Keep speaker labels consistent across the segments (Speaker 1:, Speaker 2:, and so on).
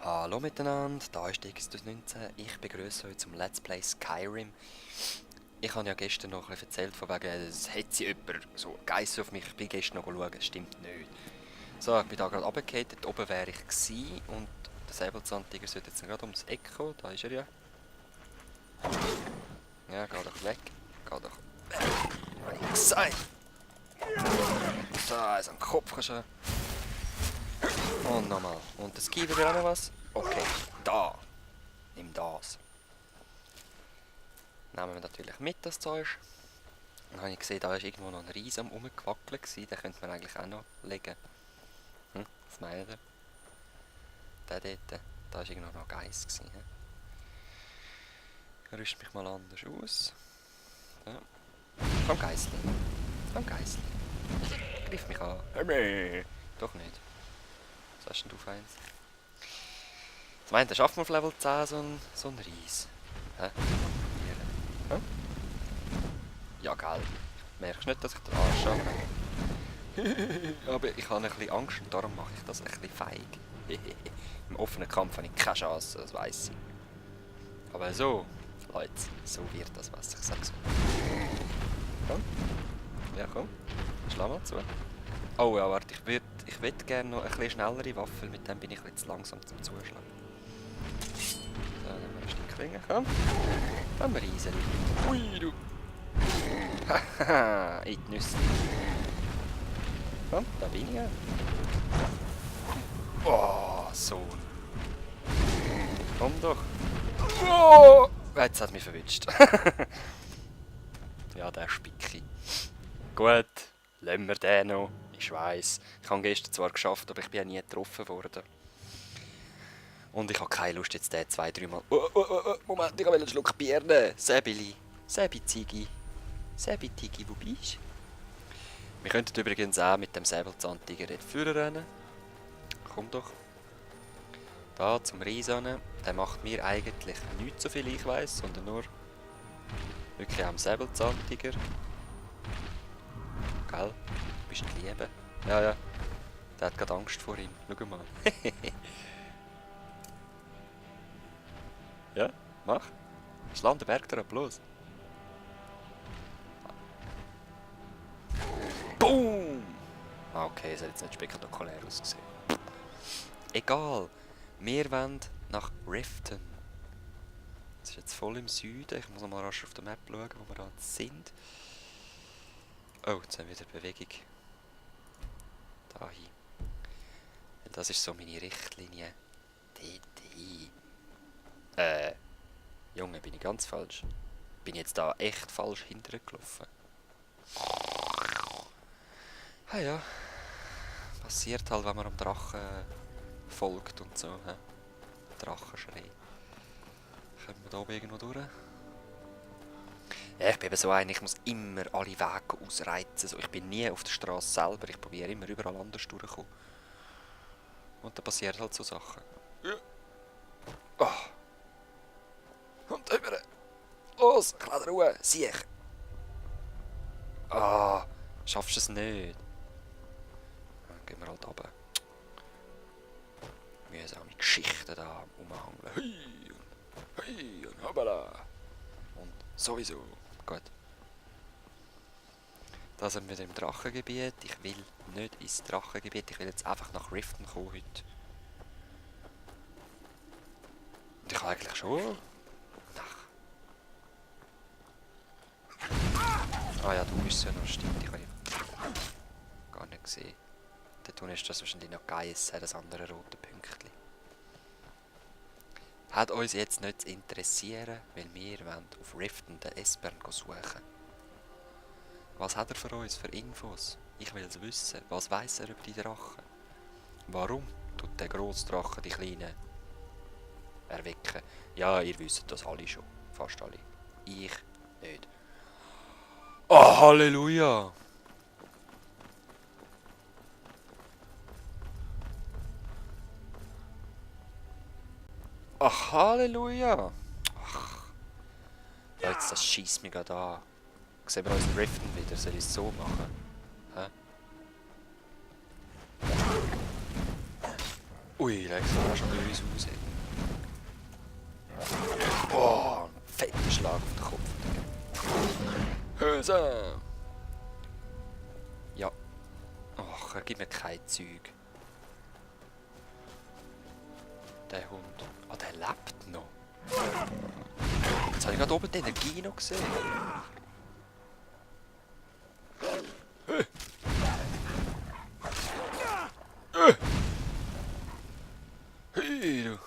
Speaker 1: Hallo miteinander, da ist X19. Ich begrüße euch zum Let's Play Skyrim. Ich habe ja gestern noch ein bisschen erzählt, von wegen, es hätte sie jemand so Geiss auf mich. Ich bin gestern noch schauen, das stimmt nicht. So, ich bin da gerade runtergefallen, dort oben wäre ich gewesen und der Säbelzahntiger sollte jetzt gerade ums Eck kommen, da ist er ja. Ja, geh doch weg, geh doch weg, hab ich gesagt. So, also am Kopf kannst du. Und nochmal. Und das Ski wieder auch noch was? Okay, da. Nimm das. Nehmen wir natürlich mit, das Zeug. Dann habe ich gesehen, da war irgendwo noch ein Ries am rumgewackelt. Den könnte man eigentlich auch noch legen. Was meint ihr? Der dort, da war irgendwo noch Geiss. Ich rüste mich mal anders aus. Ja. Komm Geissli. Komm Geissli. Griff mich an. Doch nicht. Was hast denn du für eins? Ich meine, schaffen wir auf Level 10 so ein Ries. Hä? Hä? Ja, gell. Merkst du nicht, dass ich den Arsch habe? Aber ich habe ein bisschen Angst und darum mache ich das ein bisschen feig. Im offenen Kampf habe ich keine Chance, das weiss ich. Aber so, Leute, so wird das was, ich sag's euch. Komm. Ja, komm. Schlag mal zu. Oh ja, warte, ich würde gerne noch ein bisschen schnellere Waffen, mit dem bin ich ein bisschen zu langsam zum Zuschlagen. So, dann nehmen wir ein Stück Klinge, komm. Dann wir Eisen. Ui, du. Haha, in die Nüsse. Komm, da bin ich ja. Oh, Sohn. Komm doch. Oh, jetzt hat es mich verwünscht. Ja, der Spicki. Gut, lassen wir den noch. Ich weiss. Ich habe gestern zwar geschafft, aber ich bin ja nie getroffen worden. Und ich habe keine Lust, jetzt den 2-3 Mal. Moment, ich will einen Schluck Bier nehmen. Säbili. Säbi-Zigi. Säbi-Tigi, wo bist du? Wir könnten übrigens auch mit dem Säbelzahntiger dort vorne rennen. Komm doch. Da zum Riesen. Der macht mir eigentlich nicht so viel, ich weiss, sondern nur wirklich am Säbelzahntiger. Gell? Du bist ein Liebe. Ja, ja. Der hat gerade Angst vor ihm. Schau mal. Ja, mach. Schlag den Berg drauf, los. Boom! Okay, es hat jetzt nicht spektakulär ausgesehen. Egal. Wir wollen nach Riften. Es ist jetzt voll im Süden. Ich muss noch mal rasch auf der Map schauen, wo wir da sind. Oh, jetzt haben wir wieder Bewegung. Da hin. Das ist so meine Richtlinie. Dort hin. Junge, bin ich ganz falsch? Bin ich jetzt da echt falsch hintergelaufen? Ah ja. Passiert halt, wenn man am Drachen folgt und so. He? Drachenschrei. Kommen wir da oben irgendwo durch? Ja, ich bin eben so ein, ich muss immer alle Wege ausreizen. So, ich bin nie auf der Straße selber, ich probiere immer überall anders durchzukommen. Und dann passieren halt so Sachen. Ja. Oh. Und über. Los, kleine Ruhe, sieh. Ah, schaffst du es nicht? Dann gehen wir halt runter. Mühsame Geschichten da umhangeln. Hui und hoppala. Und sowieso. Gut. Da sind wir im Drachengebiet. Ich will nicht ins Drachengebiet. Ich will jetzt einfach nach Riften kommen heute. Und ich habe eigentlich schon... Ah ja, du bist es ja noch, stimmt. Ich habe gar nicht gesehen. Dort ist das wahrscheinlich noch Geiss, das andere rote Pünktchen. Hat uns jetzt nicht zu interessieren, weil wir wollen auf Riften den Esbern suchen. Was hat er für uns für Infos? Ich will es wissen. Was weiss er über die Drachen? Warum tut der grosse Drache die Kleinen erwecken? Ja, ihr wisst das alle schon. Fast alle. Ich nicht. Oh, Halleluja! Ach, Halleluja! Ach. Jetzt, das schießt mich gerade an. Sehen wir uns in Riften wieder? Soll ich es so machen? Hä? Ui, da sieht schon böse aus. Boah, ein fetter Schlag auf den Kopf. Hülse! Ja. Ach, er gibt mir kein Zeug. Der Hund. Ah, der lebt noch. Jetzt habe ich gerade oben die Energie noch gesehen. Hey, du.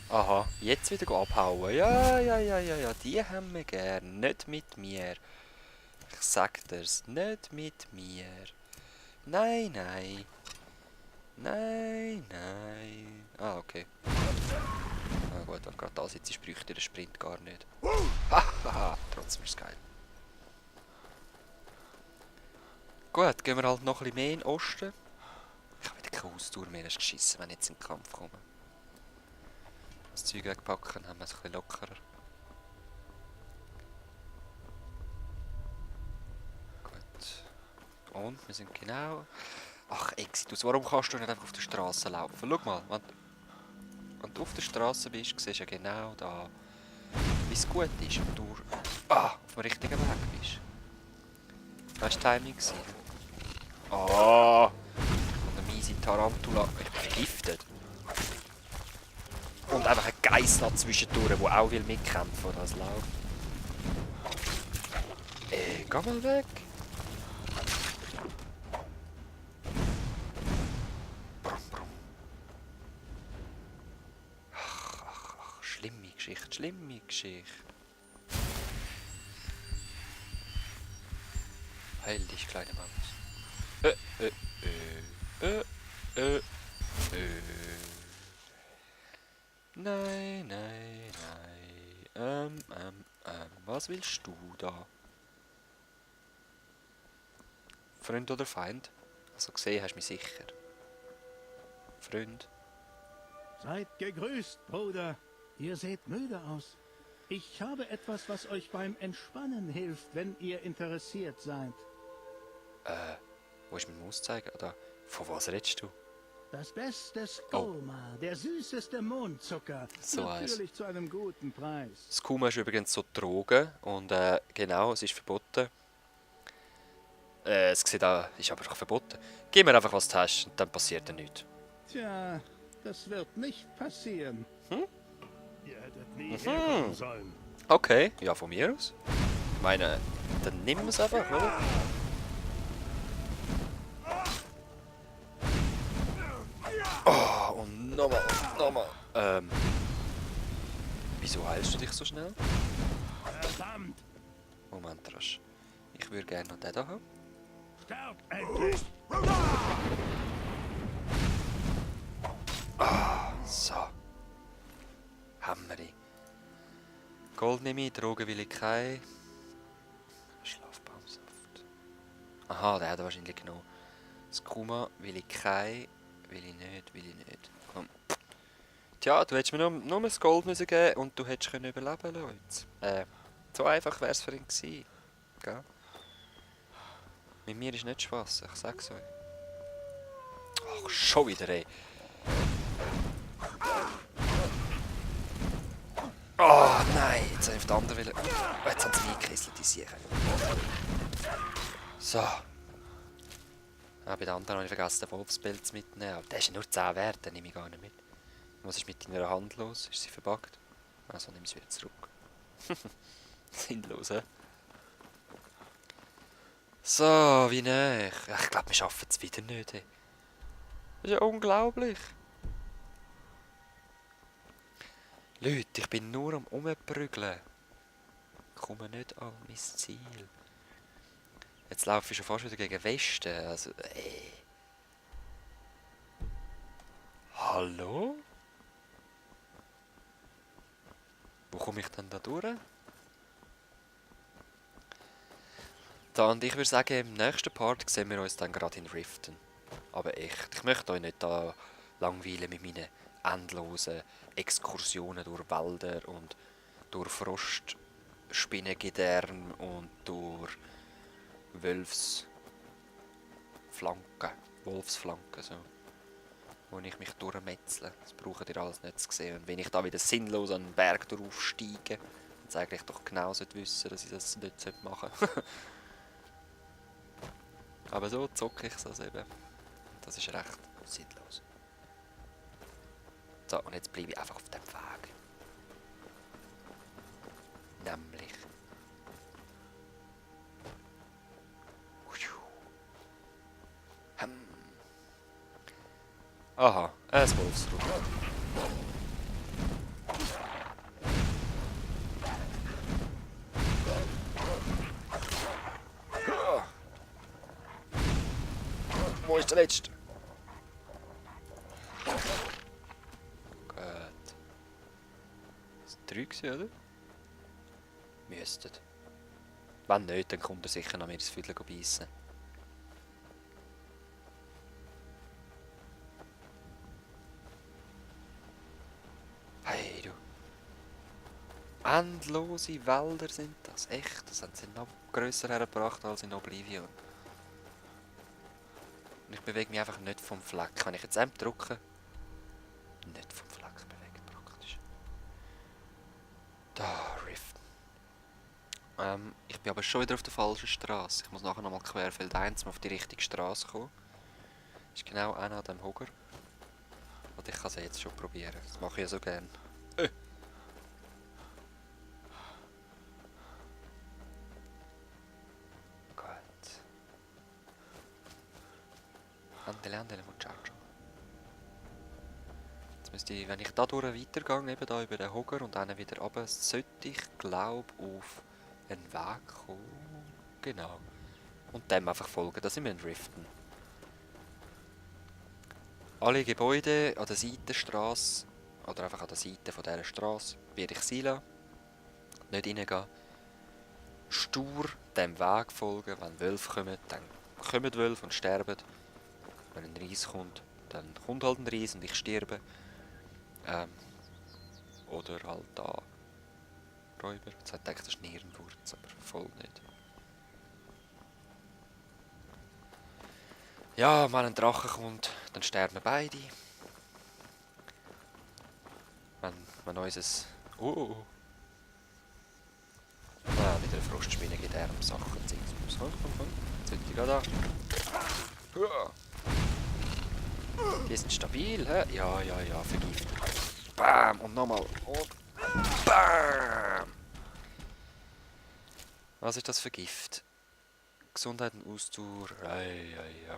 Speaker 1: Aha, jetzt wieder abhauen. Ja, die haben wir gern. Nicht mit mir. Ich sag dir's, nicht mit mir. Nein, nein. Nein, nein. Ah, okay. Ah gut, wenn gerade da sitzt, bräuchte der Sprint gar nicht. Hahaha, trotzdem ist es geil. Gut, gehen wir halt noch ein bisschen mehr in den Osten. Ich habe wieder keine Ausdauer mehr, das ist geschissen, wenn ich jetzt in den Kampf komme. Das Zeug wegpacken, haben wir es ein bisschen lockerer. Gut. Und wir sind genau... Ach, Exitus, warum kannst du nicht einfach auf der Straße laufen? Schau mal, wenn du auf der Straße bist, siehst du ja genau da, wie es gut ist und du auf dem richtigen Weg bist. Das war Timing. Ah! Und eine miese Tarantula. Ich bin vergiftet. Und einfach ein Geissler zwischendurch, der auch will mitkämpfen oder das läuft. Geh mal weg! Ach, schlimme Geschichte, schlimme Geschichte. Heil dich, kleine Maus. Nein, nein, nein. Was willst du da? Freund oder Feind? Also gesehen hast du mich sicher. Freund.
Speaker 2: Seid gegrüßt, Bruder. Ihr seht müde aus. Ich habe etwas, was euch beim Entspannen hilft, wenn ihr interessiert seid.
Speaker 1: Wo ist mein Mauszeiger? Oder von was redest du?
Speaker 2: Das beste Skoma, der süßeste Mondzucker.
Speaker 1: So
Speaker 2: natürlich zu einem guten Preis.
Speaker 1: Skuma ist übrigens so Drogen und genau, es ist verboten. Es sieht auch, ist aber auch verboten. Gib mir einfach, was du hast und dann passiert ja nichts.
Speaker 2: Tja, das wird nicht passieren. Ihr hättet nie herkommen sollen.
Speaker 1: Okay, ja, von mir aus. Ich meine, dann nimm es einfach, oder? Oh, und nochmal. Wieso heilst du dich so schnell?
Speaker 2: Verdammt!
Speaker 1: Moment, rasch. Ich würde gerne noch den da haben.
Speaker 2: Sterbt endlich!
Speaker 1: So. Hammeri. Gold nehme ich, Drogen will ich keine. Schlafbaumsaft. Aha, der hat er wahrscheinlich genommen. Skuma will ich keine. Will ich nicht. Komm. Tja, du hättest mir nur das Gold müssen geben und du hättest können überleben Leute. So einfach wäre es für ihn gewesen. Gell? Mit mir ist nicht Spaß, ich sag's euch. Ach, schon wieder, ey. Oh nein, jetzt habe ich auf den anderen Willen. Oh, jetzt haben sie mich gekesselt, die Siechen. So. Bei den anderen habe ich vergessen, den Wolfspelz mitzunehmen. Aber der ist ja nur 10 wert, den nehme ich gar nicht mit. Was ist mit deiner Hand los? Ist sie verbuggt? Also nimm sie wieder zurück. Sinnlos, hä? So, wie näher. Ich glaube, wir schaffen es wieder nicht. Ey. Das ist ja unglaublich. Leute, ich bin nur am Umprügeln. Ich komme nicht an mein Ziel. Jetzt laufe ich schon fast wieder gegen Westen. Also, ey. Hallo? Wo komme ich denn da durch? Da, und ich würde sagen, im nächsten Part sehen wir uns dann gerade in Riften. Aber echt, ich möchte euch nicht da langweilen mit meinen endlosen Exkursionen durch Wälder und durch Frostschluchten Spinnengedärm und durch Wolfsflanken, so, wo ich mich durchmetzle. Das braucht ihr alles nicht zu sehen. Und wenn ich da wieder sinnlos an den Berg draufsteige, dann zeige ich doch genau wissen, dass ich das nicht machen sollte. Aber so zocke ich es eben. Das ist recht sinnlos. So, und jetzt bleibe ich einfach auf dem Weg. Nämlich. Aha, ein Wolfsrudel. Wo ist der letzte? Gut. Das sind 3 gewesen, oder? Müssten. Wenn nicht, dann kommt er sicher noch mir das Viertel beißen. Hey du. Endlose Wälder sind das. Echt, das haben sie noch grösser hergebracht als in Oblivion. Und ich bewege mich einfach nicht vom Fleck. Wenn ich jetzt M drücke, nicht vom Fleck bewegen praktisch. Da, Rift. Ich bin aber schon wieder auf der falschen Straße. Ich muss nachher nochmal Querfeld 1 auf die richtige Straße kommen. Ist genau einer an dem Hogger. Und ich kann es jetzt schon probieren. Das mache ich ja so gern. Gut. Andele, muchacho. Jetzt müsste ich, wenn ich da durch weitergehe, eben da über den Hogger und dann wieder runter, sollte ich, glaube auf einen Weg kommen. Genau. Und dem einfach folgen, dass ich mir driften. Alle Gebäude an der Seitenstrasse oder einfach an der Seite von dieser Strasse werde ich sein lassen. Nicht reingehen. Stur dem Weg folgen. Wenn Wölfe kommen, dann kommen Wölfe und sterben. Wenn ein Ries kommt, dann kommt halt ein Ries und ich sterbe. Oder halt da Räuber. Jetzt hat ich gedacht, das ist Nierenwurz, aber voll nicht. Ja, wenn ein Drache kommt, dann sterben beide. Wenn unseres... wieder eine Frostspinne gibt Sachen. Komm. Jetzt ich gerade an. Die sind stabil, hä? Ja, vergiftet. Bam! Und nochmal. Und bam! Was ist das für Gift? Gesundheit und Ausdauer. Ja.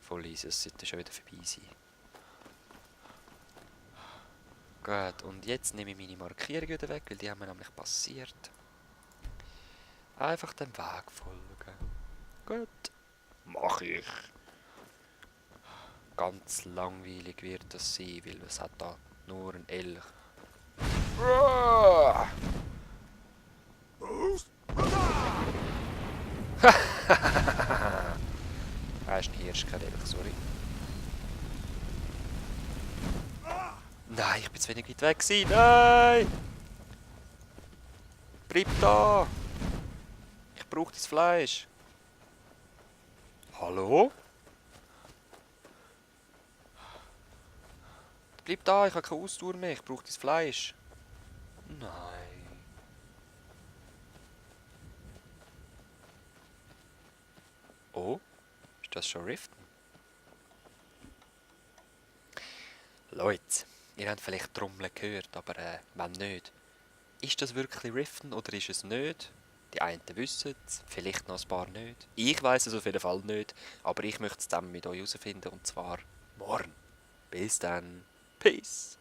Speaker 1: Voll easy, es sollte schon wieder vorbei sein. Gut, und jetzt nehme ich meine Markierungen wieder weg, weil die haben mir nämlich passiert. Einfach dem Weg folgen. Gut. Mach ich. Ganz langweilig wird das sein, weil es hat da nur ein Elch. Er ist ein Hirsch, kein Elch, sorry. Nein, ich bin zu wenig weit weg gewesen. Nein! Bleib da! Ich brauche dein Fleisch. Hallo? Bleib da, ich habe keine Ausdauer mehr. Ich brauche dein Fleisch. Nein. Oh? Ist das schon Riften? Leute, ihr habt vielleicht Trommeln gehört, aber wenn nicht. Ist das wirklich Riften oder ist es nicht? Die einen wissen es, vielleicht noch ein paar nicht. Ich weiß es auf jeden Fall nicht, aber ich möchte es zusammen mit euch herausfinden und zwar morgen. Bis dann. Peace.